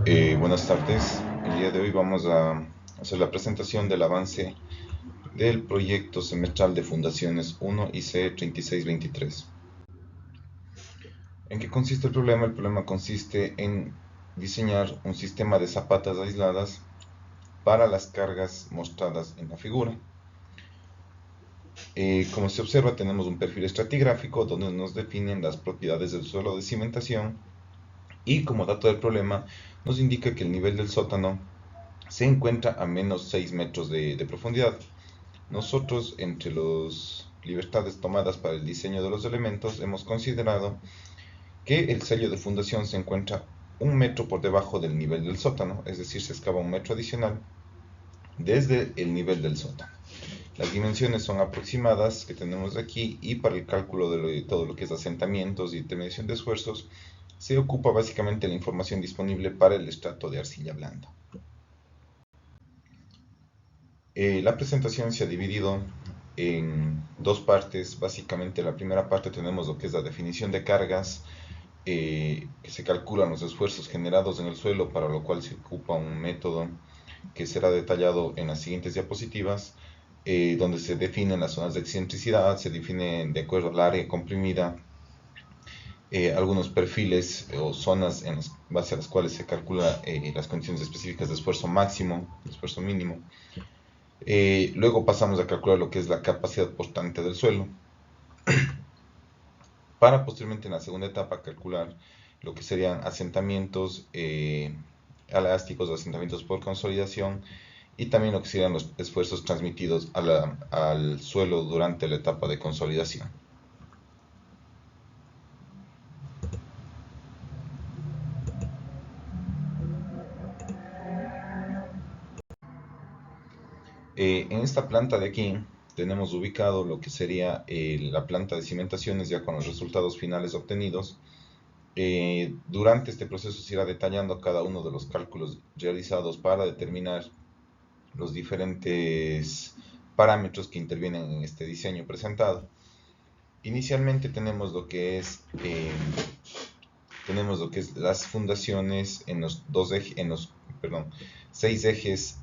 Buenas tardes. El día de hoy vamos a hacer la presentación del avance del proyecto semestral de Fundaciones 1 IC 3623. ¿En qué consiste el problema? El problema consiste en diseñar un sistema de zapatas aisladas para las cargas mostradas en la figura. Como se observa, tenemos un perfil estratigráfico donde nos definen las propiedades del suelo de cimentación y como dato del problema nos indica que el nivel del sótano se encuentra a menos 6 metros de profundidad. Nosotros, entre las libertades tomadas para el diseño de los elementos, hemos considerado que el sello de fundación se encuentra 1 metro por debajo del nivel del sótano, es decir, se excava 1 metro adicional desde el nivel del sótano. Las dimensiones son aproximadas que tenemos aquí y para el cálculo de todo lo que es asentamientos y determinación de esfuerzos se ocupa básicamente la información disponible para el estrato de arcilla blanda. La presentación se ha dividido en dos partes. Básicamente la primera parte tenemos lo que es la definición de cargas, que se calculan los esfuerzos generados en el suelo, para lo cual se ocupa un método que será detallado en las siguientes diapositivas, donde se definen las zonas de excentricidad, se definen de acuerdo al área comprimida, algunos perfiles o zonas en base a las cuales se calcula las condiciones específicas de esfuerzo máximo, de esfuerzo mínimo. Luego pasamos a calcular lo que es la capacidad portante del suelo, para posteriormente en la segunda etapa calcular lo que serían asentamientos elásticos o asentamientos por consolidación y también lo que serían los esfuerzos transmitidos al suelo durante la etapa de consolidación. En esta planta de aquí tenemos ubicado lo que sería la planta de cimentaciones ya con los resultados finales obtenidos. Durante este proceso se irá detallando cada uno de los cálculos realizados para determinar los diferentes parámetros que intervienen en este diseño presentado. Inicialmente tenemos lo que es las fundaciones en los 6 ejes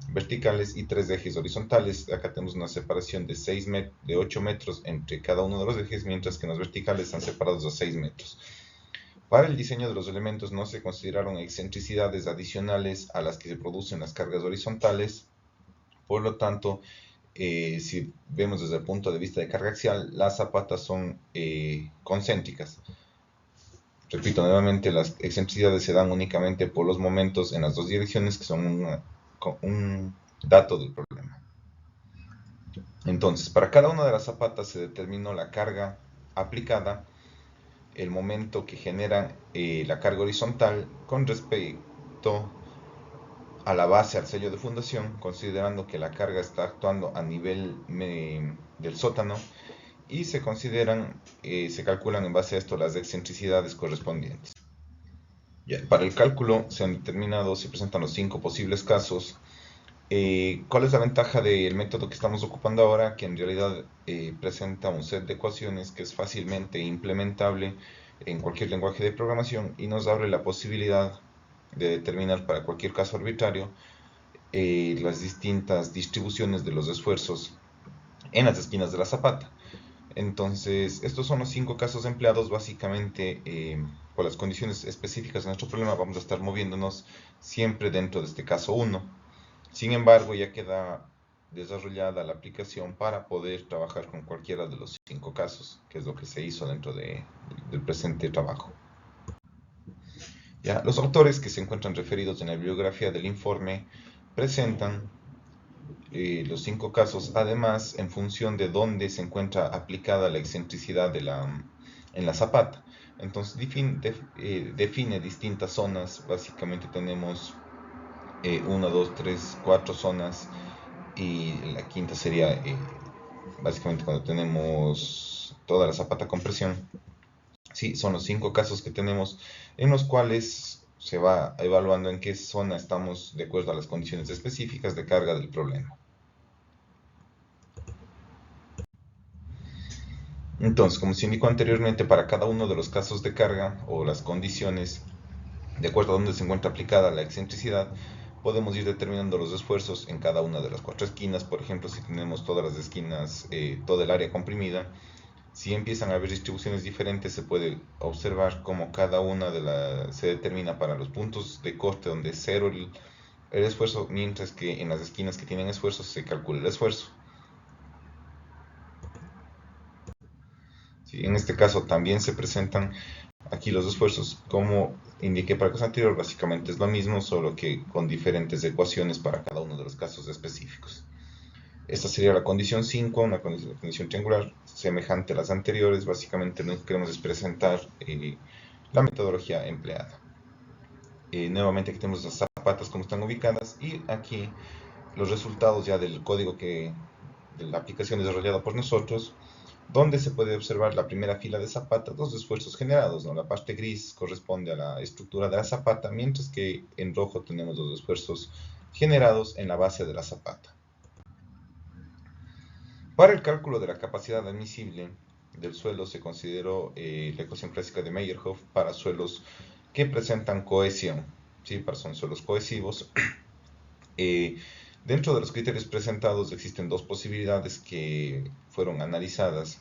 verticales y 3 ejes horizontales. Acá tenemos una separación de 8 metros entre cada uno de los ejes, mientras que en los verticales están separados a 6 metros. Para el diseño de los elementos no se consideraron excentricidades adicionales a las que se producen las cargas horizontales. Por lo tanto, si vemos desde el punto de vista de carga axial, las zapatas son concéntricas. Repito nuevamente, las excentricidades se dan únicamente por los momentos en las dos direcciones, que son un dato del problema. Entonces, para cada una de las zapatas se determinó la carga aplicada, el momento que genera la carga horizontal con respecto a la base, al sello de fundación, considerando que la carga está actuando a nivel del sótano, y se calculan en base a esto las excentricidades correspondientes. Para el cálculo se presentan los 5 posibles casos. ¿Cuál es la ventaja del método que estamos ocupando ahora? Que en realidad presenta un set de ecuaciones que es fácilmente implementable en cualquier lenguaje de programación y nos abre la posibilidad de determinar para cualquier caso arbitrario las distintas distribuciones de los esfuerzos en las esquinas de la zapata. Entonces, estos son los 5 casos empleados. Básicamente, por las condiciones específicas de nuestro problema, vamos a estar moviéndonos siempre dentro de este caso 1. Sin embargo, ya queda desarrollada la aplicación para poder trabajar con cualquiera de los 5 casos, que es lo que se hizo dentro del presente trabajo. Ya, los autores que se encuentran referidos en la bibliografía del informe presentan los 5 casos, además en función de dónde se encuentra aplicada la excentricidad en la zapata. Entonces define distintas zonas. Básicamente tenemos 1, 2, 3, 4 zonas, y la quinta sería básicamente cuando tenemos toda la zapata con presión. Sí, son los 5 casos que tenemos, en los cuales se va evaluando en qué zona estamos de acuerdo a las condiciones específicas de carga del problema. Entonces, como se indicó anteriormente, para cada uno de los casos de carga o las condiciones De acuerdo a dónde se encuentra aplicada la excentricidad, podemos ir determinando los esfuerzos en cada una de las cuatro esquinas. Por ejemplo, si tenemos todas las esquinas, toda el área comprimida, si empiezan a haber distribuciones diferentes, se puede observar cómo cada una se determina para los puntos de corte donde es cero el esfuerzo, mientras que en las esquinas que tienen esfuerzos se calcula el esfuerzo. ¿Sí? En este caso también se presentan aquí los esfuerzos, como indiqué para el caso anterior, básicamente es lo mismo, solo que con diferentes ecuaciones para cada uno de los casos específicos. Esta sería la condición 5, una condición triangular semejante a las anteriores. Básicamente lo que queremos es presentar la metodología empleada. Nuevamente aquí tenemos las zapatas como están ubicadas y aquí los resultados ya del código de la aplicación desarrollada por nosotros, donde se puede observar la primera fila de zapatas, los esfuerzos generados, ¿no? La parte gris corresponde a la estructura de la zapata, mientras que en rojo tenemos los esfuerzos generados en la base de la zapata. Para el cálculo de la capacidad admisible del suelo se consideró la ecuación clásica de Meyerhof para suelos que presentan cohesión, ¿sí? Son suelos cohesivos. Dentro de los criterios presentados existen dos posibilidades que fueron analizadas.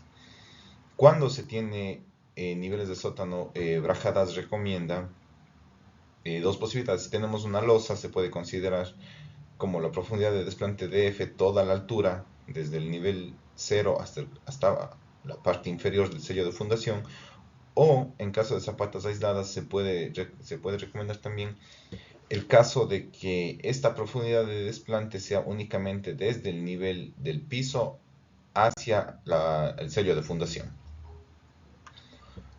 Cuando se tiene niveles de sótano, Brajadas recomienda dos posibilidades. Si tenemos una losa, se puede considerar como la profundidad de desplante de F toda la altura, desde el nivel 0 hasta la parte inferior del sello de fundación, o en caso de zapatas aisladas se puede recomendar también el caso de que esta profundidad de desplante sea únicamente desde el nivel del piso hacia el sello de fundación.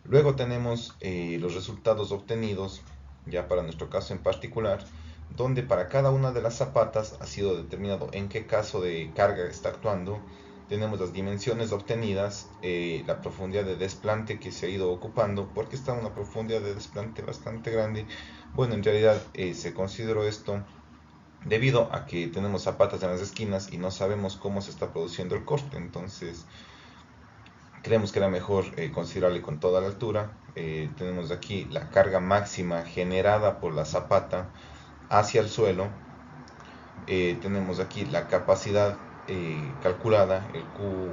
Luego tenemos los resultados obtenidos, ya para nuestro caso en particular, donde para cada una de las zapatas ha sido determinado en qué caso de carga está actuando. Tenemos las dimensiones obtenidas, la profundidad de desplante que se ha ido ocupando, porque está una profundidad de desplante bastante grande. Bueno, en realidad se consideró esto debido a que tenemos zapatas en las esquinas y no sabemos cómo se está produciendo el corte. Entonces creemos que era mejor considerarle con toda la altura. Tenemos aquí la carga máxima generada por la zapata hacia el suelo. Tenemos aquí la capacidad calculada, el Q,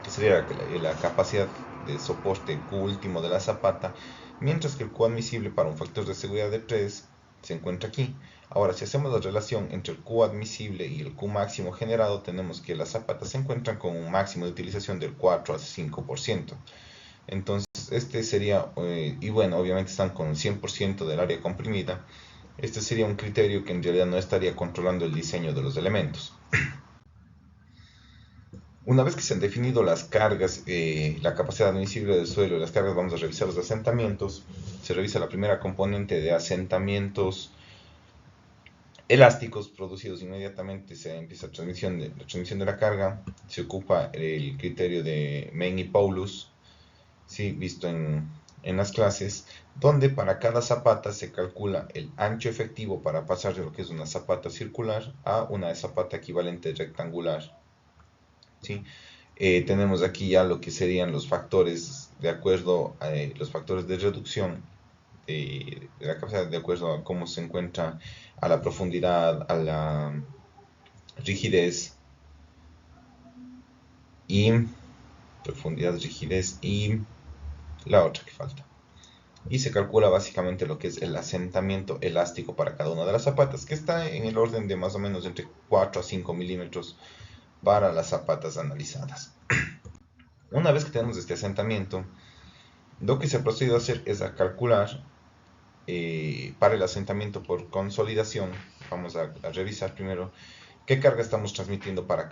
que sería la capacidad de soporte Q último de la zapata, mientras que el Q admisible para un factor de seguridad de 3 se encuentra aquí. Ahora, si hacemos la relación entre el Q admisible y el Q máximo generado, tenemos que las zapatas se encuentran con un máximo de utilización del 4 a 5%. Entonces, este sería, y bueno, obviamente están con el 100% del área comprimida. Este sería un criterio que en realidad no estaría controlando el diseño de los elementos. Una vez que se han definido las cargas, la capacidad admisible del suelo y las cargas, vamos a revisar los asentamientos. Se revisa la primera componente de asentamientos elásticos producidos inmediatamente. Se empieza la transmisión de la carga. Se ocupa el criterio de Main y Paulus, ¿sí? Visto en las clases, donde para cada zapata se calcula el ancho efectivo para pasar de lo que es una zapata circular a una zapata equivalente rectangular, ¿sí? Tenemos aquí ya lo que serían los factores de acuerdo a los factores de reducción de la capacidad, de acuerdo a cómo se encuentra, a la profundidad, a la rigidez y la otra que falta. Y se calcula básicamente lo que es el asentamiento elástico para cada una de las zapatas, que está en el orden de más o menos entre 4 a 5 milímetros para las zapatas analizadas. Una vez que tenemos este asentamiento, lo que se ha procedido a hacer es a calcular para el asentamiento por consolidación. Vamos a revisar primero qué carga estamos transmitiendo para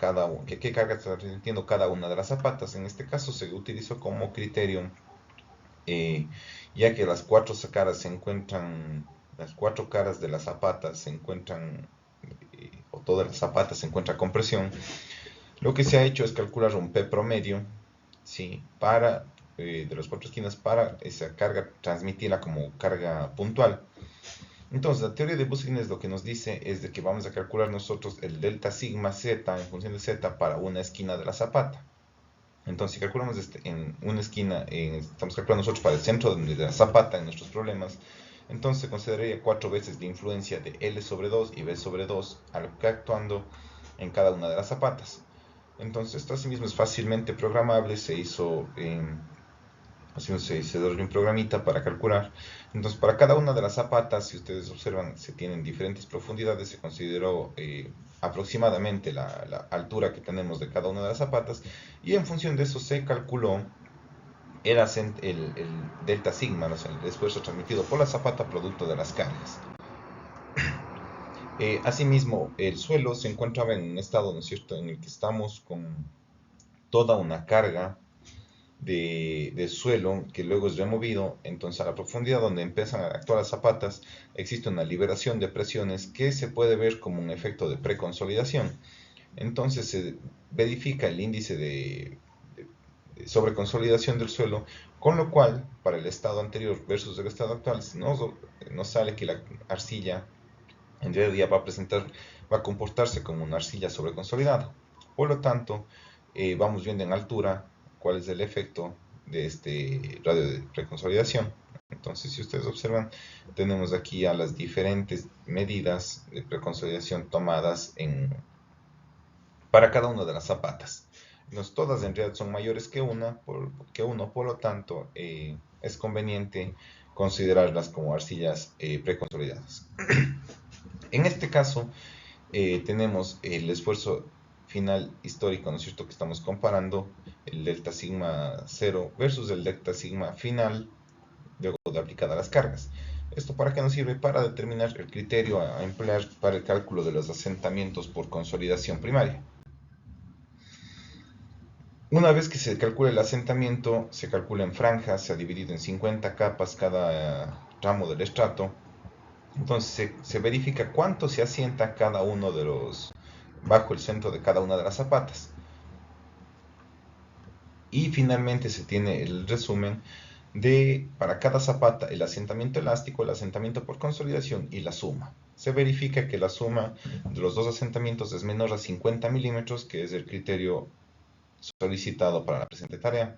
qué carga está transmitiendo cada una de las zapatas. En este caso se utilizó como criterio, ya que las cuatro caras de las zapatas se encuentran, o todas las zapatas se encuentran con presión. Lo que se ha hecho es calcular un P promedio, ¿sí? De las cuatro esquinas para esa carga transmitirla como carga puntual. Entonces, la teoría de Buskin lo que nos dice es de que vamos a calcular nosotros el delta sigma z en función de z para una esquina de la zapata. Entonces, si calculamos en una esquina, estamos calculando nosotros para el centro de la zapata en nuestros problemas, entonces se consideraría 4 veces la influencia de L sobre 2 y B sobre 2 actuando en cada una de las zapatas. Entonces esto asimismo es fácilmente programable, se desarrolló un programita para calcular. Entonces para cada una de las zapatas, si ustedes observan, se tienen diferentes profundidades, se consideró aproximadamente la altura que tenemos de cada una de las zapatas, y en función de eso se calculó el delta sigma, o sea, el esfuerzo transmitido por la zapata producto de las cargas. Asimismo, el suelo se encontraba en un estado, ¿no es cierto?, en el que estamos con toda una carga de suelo que luego es removido. Entonces a la profundidad donde empiezan a actuar las zapatas existe una liberación de presiones que se puede ver como un efecto de preconsolidación. Entonces se verifica el índice de sobreconsolidación del suelo, con lo cual para el estado anterior versus el estado actual nos sale que la arcilla en realidad va a comportarse como una arcilla sobreconsolidada. Por lo tanto, vamos viendo en altura cuál es el efecto de este radio de preconsolidación. Entonces, si ustedes observan, tenemos aquí a las diferentes medidas de preconsolidación tomadas para cada una de las zapatas. Todas en realidad son mayores que uno, por lo tanto, es conveniente considerarlas como arcillas preconsolidadas. En este caso, tenemos el esfuerzo final histórico, ¿no es cierto?, que estamos comparando, el delta sigma 0 versus el delta sigma final luego de aplicadas las cargas. ¿Esto para qué nos sirve? Para determinar el criterio a emplear para el cálculo de los asentamientos por consolidación primaria. Una vez que se calcula el asentamiento, se calcula en franjas, se ha dividido en 50 capas cada tramo del estrato. Entonces se verifica cuánto se asienta cada uno de los, bajo el centro de cada una de las zapatas. Y finalmente se tiene el resumen de, para cada zapata, el asentamiento elástico, el asentamiento por consolidación y la suma. Se verifica que la suma de los dos asentamientos es menor a 50 milímetros, que es el criterio solicitado para la presente tarea.